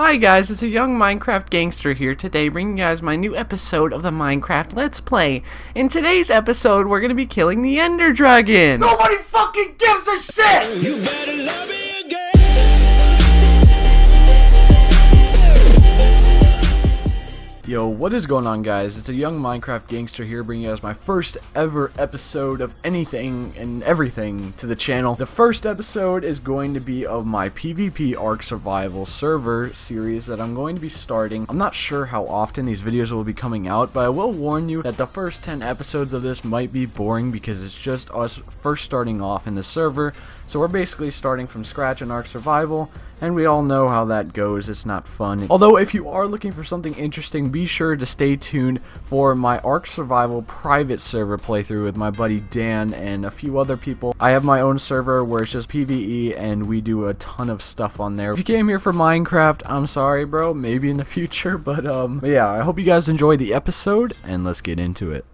Hi guys, it's a young Minecraft gangster here today bringing you guys my new episode of the Minecraft Let's Play. In today's episode, we're going to be killing the Ender Dragon! Nobody fucking gives a shit! You better love me again. Yo, what is going on guys? It's a young Minecraft gangster here bringing you guys my first ever episode of anything and everything to the channel. The first episode is going to be of my PvP ARK survival server series that I'm going to be starting. I'm not sure how often these videos will be coming out, but I will warn you that the first 10 episodes of this might be boring because it's just us first starting off in the server. So we're basically starting from scratch in ARK survival, and we all know how that goes. It's not fun. Although if you are looking for something interesting, be sure to stay tuned for my ARK survival private server playthrough with my buddy Dan and a few other people. I have my own server where it's just PvE and we do a ton of stuff on there. If you came here for Minecraft, I'm sorry bro, maybe in the future, but yeah, I hope you guys enjoy the episode and let's get into it.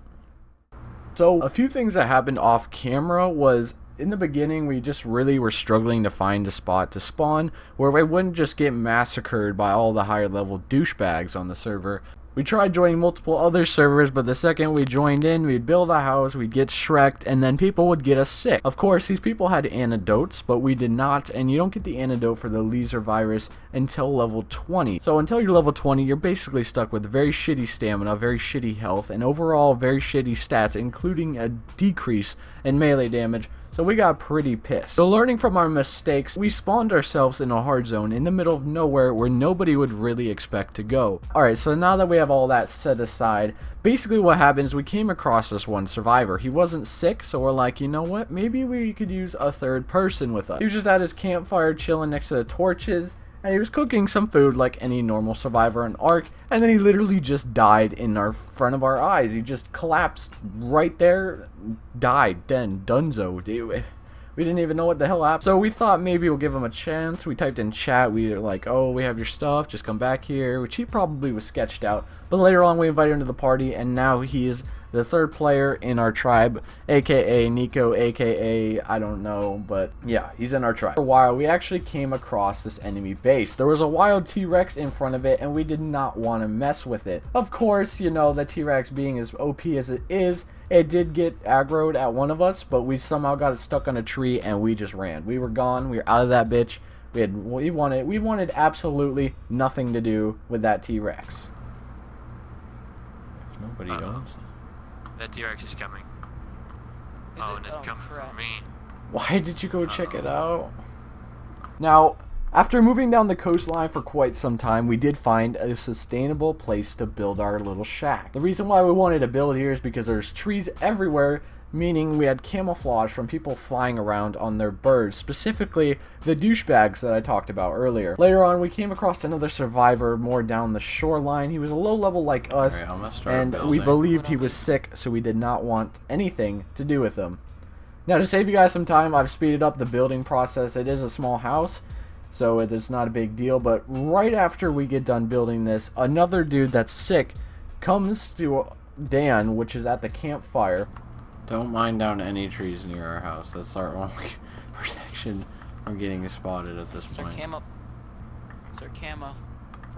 So a few things that happened off camera was, in the beginning, we just really were struggling to find a spot to spawn where we wouldn't just get massacred by all the higher level douchebags on the server. We tried joining multiple other servers, but the second we joined in, we'd build a house, we'd get shreked, and then people would get us sick. Of course, these people had antidotes, but we did not, and you don't get the antidote for the laser virus until level 20. So until you're level 20, you're basically stuck with very shitty stamina, very shitty health, and overall very shitty stats, including a decrease in melee damage. So we got pretty pissed. So learning from our mistakes, we spawned ourselves in a hard zone in the middle of nowhere where nobody would really expect to go. Alright, so now that we have all that set aside, basically what happens, we came across this one survivor. He wasn't sick, so we're like, you know what, maybe we could use a third person with us. He was just at his campfire chilling next to the torches, and he was cooking some food like any normal survivor in ARK, and then he literally just died in front of our eyes. He just collapsed right there, died, then dunzo, dude. We didn't even know what the hell happened. So we thought maybe we'll give him a chance. We typed in chat, we were like, oh, we have your stuff, just come back here, which he probably was sketched out. But later on we invited him to the party, and now he is the third player in our tribe, aka Nico, aka I don't know, but yeah, he's in our tribe. For a while, we actually came across this enemy base. There was a wild T-Rex in front of it, and we did not want to mess with it. Of course, you know, the T-Rex being as OP as it is, it did get aggroed at one of us, but we somehow got it stuck on a tree, and we just ran. We were gone. We were out of that bitch. We wanted absolutely nothing to do with that T-Rex. Nobody else. That T-Rex is coming. And it's coming for me. Why did you go check it out? Now, after moving down the coastline for quite some time, we did find a sustainable place to build our little shack. The reason why we wanted to build here is because there's trees everywhere, meaning we had camouflage from people flying around on their birds, specifically the douchebags that I talked about earlier. Later on, we came across another survivor more down the shoreline. He was a low level like us, and we believed he was sick, so we did not want anything to do with him. Now, to save you guys some time, I've speeded up the building process. It is a small house, so it's not a big deal, but right after we get done building this, another dude that's sick comes to Dan, which is at the campfire. Don't mind down any trees near our house. That's our only protection from getting spotted at this point. It's our camo.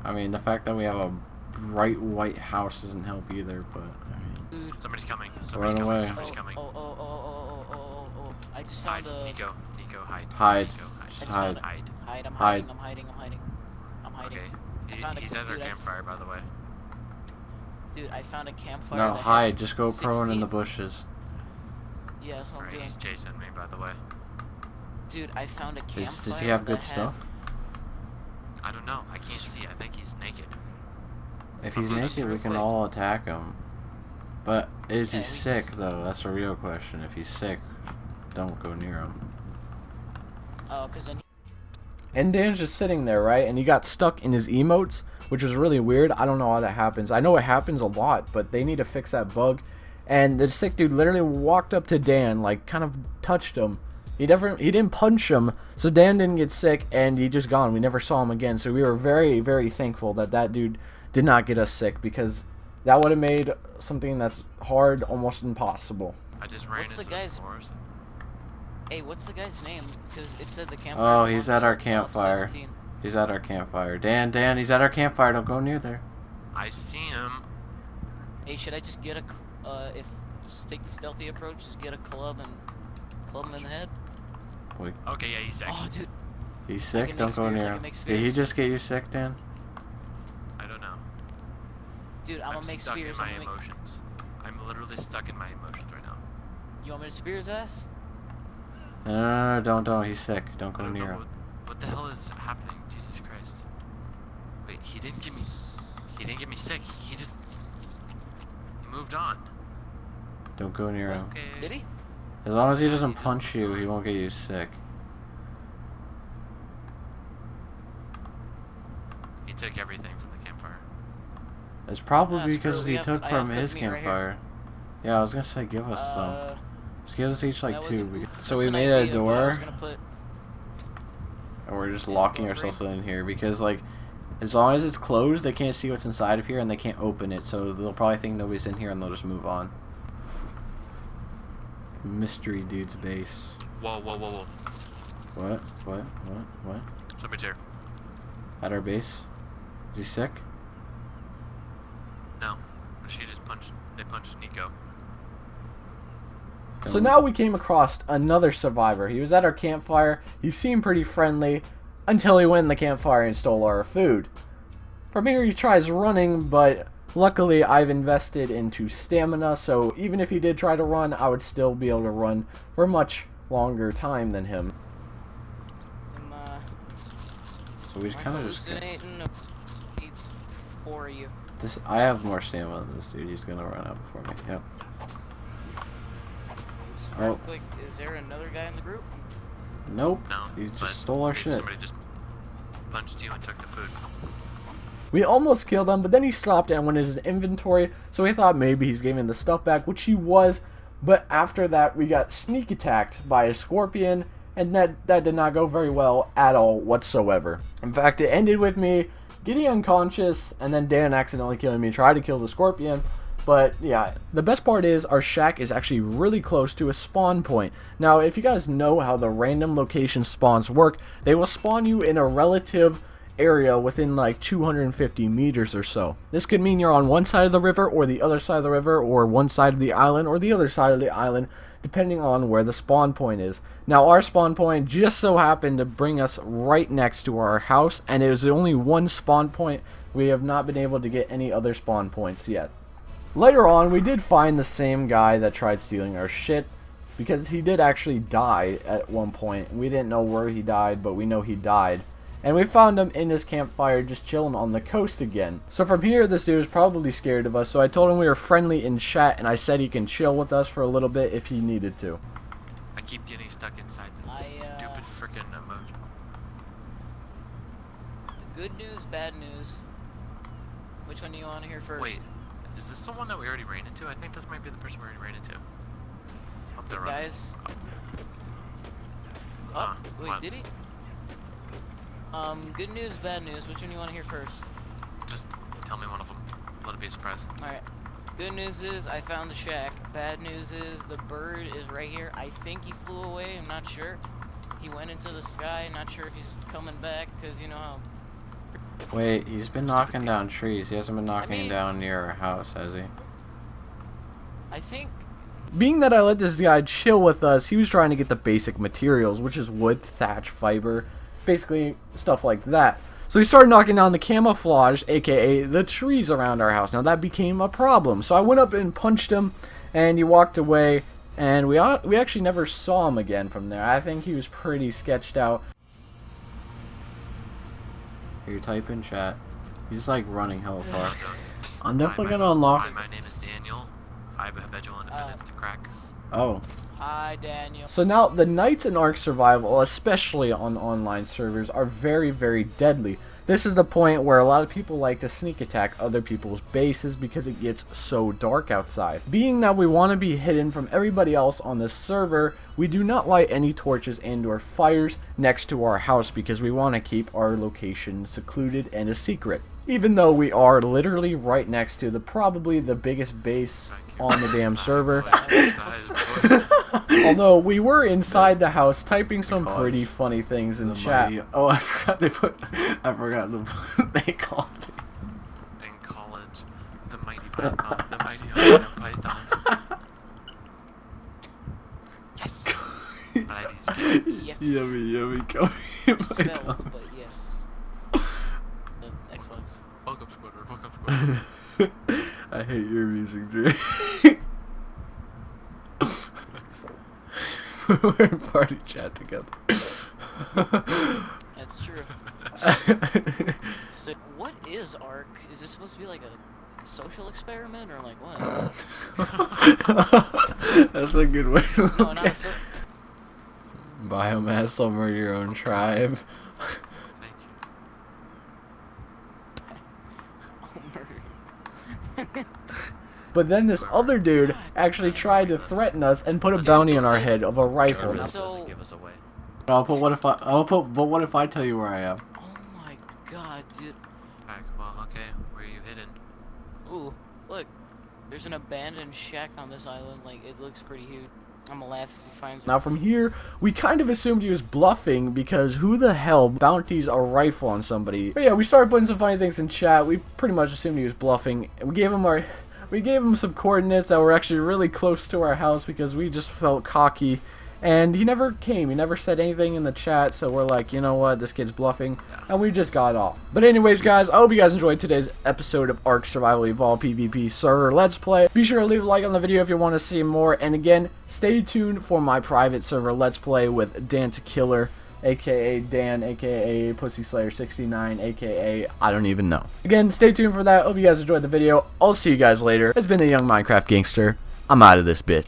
I mean, the fact that we have a bright white house doesn't help either, but I mean... Somebody's coming. Run away. Somebody's coming. Oh. I just Hide. found a... Nico, hide. Hide. Nico, Just hide. hide. I'm Hide. hiding. Okay. He's at our campfire, by the way. Dude, I found a campfire. No, that hide. had Just go prone in 16 the bushes. Yeah, that's what I'm doing. He's chasing me, by the way. Dude, I found a campfire. Does he have good that stuff? I don't know. I can't see. I think he's naked. If he's naked, we can all attack him. But is he sick, though? That's a real question. If he's sick, don't go near him. Oh, because then... And Dan's just sitting there, right? And he got stuck in his emotes, which is really weird. I don't know how that happens. I know it happens a lot, but they need to fix that bug. And the sick dude literally walked up to Dan, like, kind of touched him. He didn't punch him, so Dan didn't get sick, and he just gone. We never saw him again, so we were very, very thankful that that dude did not get us sick, because that would have made something that's hard almost impossible. I just ran into the forest. Hey, what's the guy's name? Because it said the campfire. Oh, he's at our campfire. He's at our campfire. Dan, he's at our campfire. Don't go near there. I see him. Hey, should I just get a, just take the stealthy approach, just get a club and club him in the head? Wait. Okay, yeah, he's sick. Oh, dude. He's sick? Don't go near him. Did he just get you sick, Dan? I don't know. Dude, I'm gonna make stuck spears. in my emotions. I'm literally stuck in my emotions right now. You want me to spear his ass? No, don't. He's sick. Don't go near him. What the hell is happening? Jesus Christ. Wait, he didn't get me sick. He moved on. Don't go near him. Okay. Did he? As long as he doesn't punch you, he won't get you sick. He took everything from the campfire. It's probably Screw because it, he took from his meat right campfire. Yeah, I was gonna say give us some. Just give us each like that 2. So that's we an made a idea, but I was door, gonna put- and we're just Yeah, locking go ourselves free. in here because like, as long as it's closed, they can't see what's inside of here and they can't open it. So they'll probably think nobody's in here and they'll just move on. Mystery dude's base. Whoa. What? Somebody's here. At our base? Is he sick? No. They punched Nico. So now we came across another survivor. He was at our campfire. He seemed pretty friendly until he went in the campfire and stole our food. From here he tries running, but luckily I've invested into stamina, so even if he did try to run, I would still be able to run for a much longer time than him. So we just kind of just... for you. I have more stamina than this dude. He's gonna run out before me. Yep. Real quick, is there another guy in the group? Nope. No. He but just stole our shit. Somebody just punched you and took the food. We almost killed him, but then he stopped and went in his inventory, so we thought maybe he's giving the stuff back, which he was, but after that we got sneak attacked by a scorpion, and that did not go very well at all whatsoever. In fact, it ended with me getting unconscious, and then Dan accidentally killing me, tried to kill the scorpion. But yeah, the best part is our shack is actually really close to a spawn point. Now, if you guys know how the random location spawns work, they will spawn you in a relative area within like 250 meters or so. This could mean you're on one side of the river or the other side of the river, or one side of the island or the other side of the island, depending on where the spawn point is. Now, our spawn point just so happened to bring us right next to our house, and it was only one spawn point. We have not been able to get any other spawn points yet. Later on, we did find the same guy that tried stealing our shit, because he did actually die at one point. We didn't know where he died, but we know he died. And we found him in his campfire just chilling on the coast again. So from here, this dude was probably scared of us, so I told him we were friendly in chat, and I said he can chill with us for a little bit if he needed to. I keep getting stuck inside this stupid freaking emoji. Good news, bad news. Which one do you want to hear first? Wait, is this the one that we already ran into? I think this might be the person we already ran into. Up the road. Guys. Oh, wait, what? did he? Good news, bad news. Which one do you want to hear first? Just tell me one of them. Let it be a surprise. Alright. Good news is I found the shack. Bad news is the bird is right here. I think he flew away. I'm not sure. He went into the sky. Not sure if he's coming back, because you know how... Wait, he's been knocking down trees. He hasn't been knocking down near our house, has he? I think... Being that I let this guy chill with us, he was trying to get the basic materials, which is wood, thatch, fiber, basically stuff like that. So he started knocking down the camouflage, aka the trees around our house. Now that became a problem. So I went up and punched him, and he walked away, and we actually never saw him again from there. I think he was pretty sketched out. Here, type in chat. He's like running hella far. I'm definitely gonna unlock. Hi, my name is Daniel. I have a habitual independence to crack. Oh. Hi, Daniel. So now, the nights in ARK Survival, especially on online servers, are very, very deadly. This is the point where a lot of people like to sneak attack other people's bases because it gets so dark outside. Being that we want to be hidden from everybody else on this server, we do not light any torches and or fires next to our house because we want to keep our location secluded and a secret. Even though we are literally right next to probably the biggest base on the damn server. Although we were inside the house typing some call it pretty funny things in The chat. mighty- oh, I forgot they put. I forgot they called it. And call it the mighty python. The mighty python. Yes. But I need to get Yes. Yummy, come Spelled, but yes. Excellent. welcome squadron. Welcome squadron. I hate your music, Dre. We're in party chat together. That's true. So, what is ARK? Is this supposed to be like a social experiment or like what? That's a good way to look No, not a at so. Biomass over your own tribe. Thank you. Oh, murder. But then this other dude actually tried to threaten us and put a bounty on our head of a rifle. Jarvis So- doesn't give us away. But what if I tell you where I am? Oh my god, dude. Alright, well, okay. Where are you hidden? Ooh, look. There's an abandoned shack on this island. Like, it looks pretty huge. I'm gonna laugh if he finds it. Now from here, we kind of assumed he was bluffing because who the hell bounties a rifle on somebody? But yeah, we started putting some funny things in chat. We pretty much assumed he was bluffing. We gave him some coordinates that were actually really close to our house because we just felt cocky. And he never came. He never said anything in the chat. So we're like, you know what? This kid's bluffing. And we just got off. But anyways, guys, I hope you guys enjoyed today's episode of ARK Survival Evolved PvP server Let's Play. Be sure to leave a like on the video if you want to see more. And again, stay tuned for my private server Let's Play with Dan to Killer, aka Dan, aka Pussy Slayer 69, aka I don't even know. Again, stay tuned for that. Hope you guys enjoyed the video. I'll see you guys later. It's been the Young Minecraft Gangster. I'm out of this bitch.